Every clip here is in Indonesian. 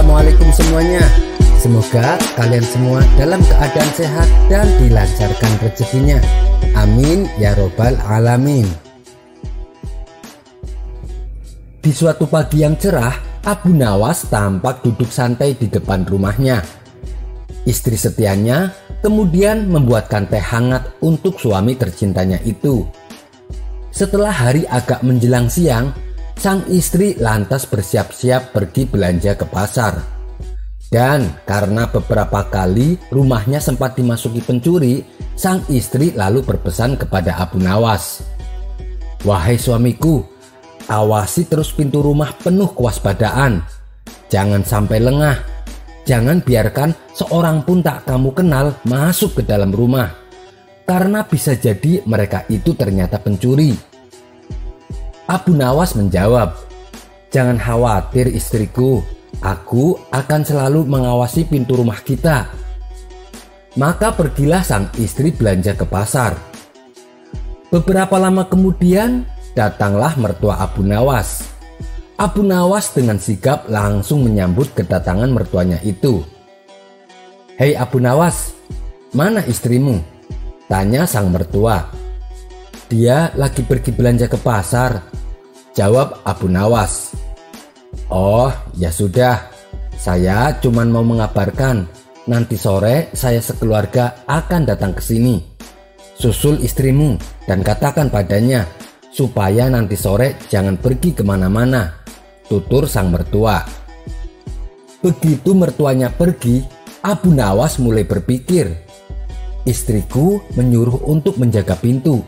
Assalamualaikum semuanya. Semoga kalian semua dalam keadaan sehat dan dilancarkan rezekinya. Amin ya robbal alamin. Di suatu pagi yang cerah, Abu Nawas tampak duduk santai di depan rumahnya. Istri setianya kemudian membuatkan teh hangat untuk suami tercintanya itu. Setelah hari agak menjelang siang, sang istri lantas bersiap-siap pergi belanja ke pasar. Dan karena beberapa kali rumahnya sempat dimasuki pencuri, sang istri lalu berpesan kepada Abu Nawas, "Wahai suamiku, awasi terus pintu rumah penuh kewaspadaan. Jangan sampai lengah. Jangan biarkan seorang pun tak kamu kenal masuk ke dalam rumah. Karena bisa jadi mereka itu ternyata pencuri." Abu Nawas menjawab, "Jangan khawatir istriku, aku akan selalu mengawasi pintu rumah kita." Maka pergilah sang istri belanja ke pasar. Beberapa lama kemudian datanglah mertua Abu Nawas. Abu Nawas dengan sigap langsung menyambut kedatangan mertuanya itu. "Hei Abu Nawas, mana istrimu?" tanya sang mertua. "Dia lagi pergi belanja ke pasar," jawab Abu Nawas. "Oh ya sudah, saya cuman mau mengabarkan nanti sore saya sekeluarga akan datang ke sini. Susul istrimu dan katakan padanya supaya nanti sore jangan pergi kemana-mana," tutur sang mertua. Begitu mertuanya pergi, Abu Nawas mulai berpikir, "Istriku menyuruh untuk menjaga pintu,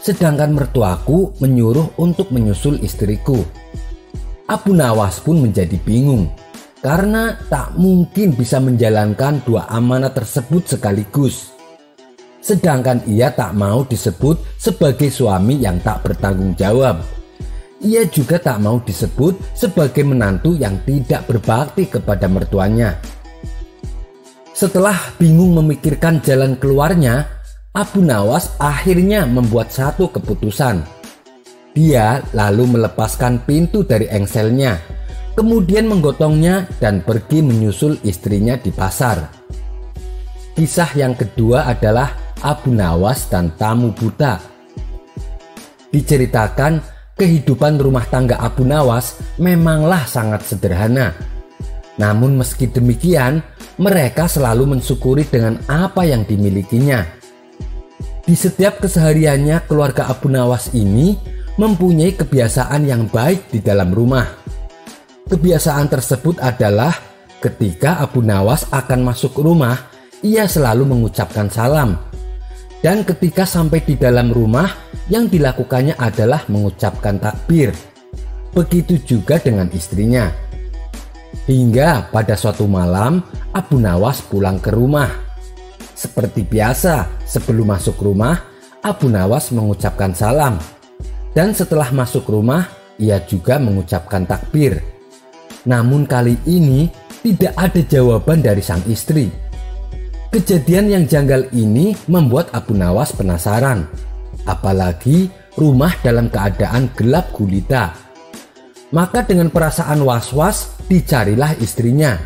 sedangkan mertuaku menyuruh untuk menyusul istriku." Abu Nawas pun menjadi bingung karena tak mungkin bisa menjalankan dua amanat tersebut sekaligus. Sedangkan ia tak mau disebut sebagai suami yang tak bertanggung jawab. Ia juga tak mau disebut sebagai menantu yang tidak berbakti kepada mertuanya. Setelah bingung memikirkan jalan keluarnya, Abu Nawas akhirnya membuat satu keputusan. Dia lalu melepaskan pintu dari engselnya, kemudian menggotongnya dan pergi menyusul istrinya di pasar. Kisah yang kedua adalah Abu Nawas dan tamu buta. Diceritakan kehidupan rumah tangga Abu Nawas memanglah sangat sederhana. Namun meski demikian, mereka selalu mensyukuri dengan apa yang dimilikinya. Di setiap kesehariannya, keluarga Abu Nawas ini mempunyai kebiasaan yang baik di dalam rumah. Kebiasaan tersebut adalah ketika Abu Nawas akan masuk rumah, ia selalu mengucapkan salam. Dan ketika sampai di dalam rumah, yang dilakukannya adalah mengucapkan takbir. Begitu juga dengan istrinya. Hingga pada suatu malam, Abu Nawas pulang ke rumah. Seperti biasa, sebelum masuk rumah, Abu Nawas mengucapkan salam. Dan setelah masuk rumah, ia juga mengucapkan takbir. Namun kali ini tidak ada jawaban dari sang istri. Kejadian yang janggal ini membuat Abu Nawas penasaran. Apalagi rumah dalam keadaan gelap gulita. Maka dengan perasaan was-was dicarilah istrinya.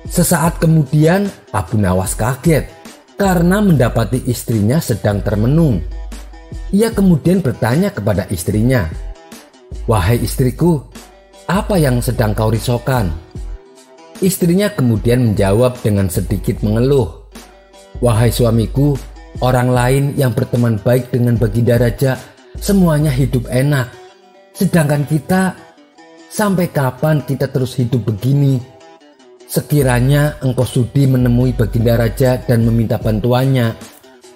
Sesaat kemudian Abu Nawas kaget karena mendapati istrinya sedang termenung. Ia kemudian bertanya kepada istrinya, "Wahai istriku, apa yang sedang kau risaukan?" Istrinya kemudian menjawab dengan sedikit mengeluh, "Wahai suamiku, orang lain yang berteman baik dengan Baginda Raja semuanya hidup enak. Sedangkan kita, sampai kapan kita terus hidup begini? Sekiranya engkau sudi menemui Baginda Raja dan meminta bantuannya,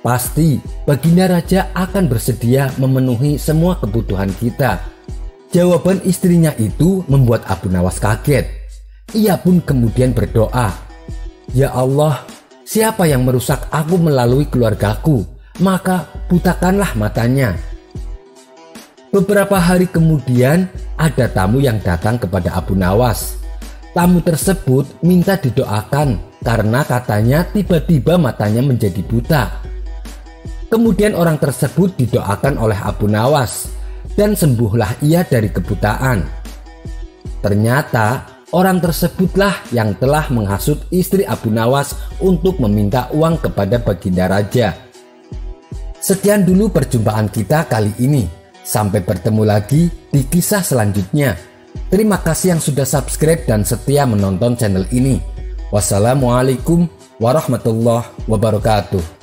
pasti Baginda Raja akan bersedia memenuhi semua kebutuhan kita." Jawaban istrinya itu membuat Abu Nawas kaget. Ia pun kemudian berdoa, "Ya Allah, siapa yang merusak aku melalui keluargaku, maka butakanlah matanya." Beberapa hari kemudian ada tamu yang datang kepada Abu Nawas. Tamu tersebut minta didoakan karena katanya tiba-tiba matanya menjadi buta. Kemudian orang tersebut didoakan oleh Abu Nawas dan sembuhlah ia dari kebutaan. Ternyata orang tersebutlah yang telah menghasut istri Abu Nawas untuk meminta uang kepada Baginda Raja. Sekian dulu perjumpaan kita kali ini. Sampai bertemu lagi di kisah selanjutnya. Terima kasih yang sudah subscribe dan setia menonton channel ini. Wassalamualaikum warahmatullahi wabarakatuh.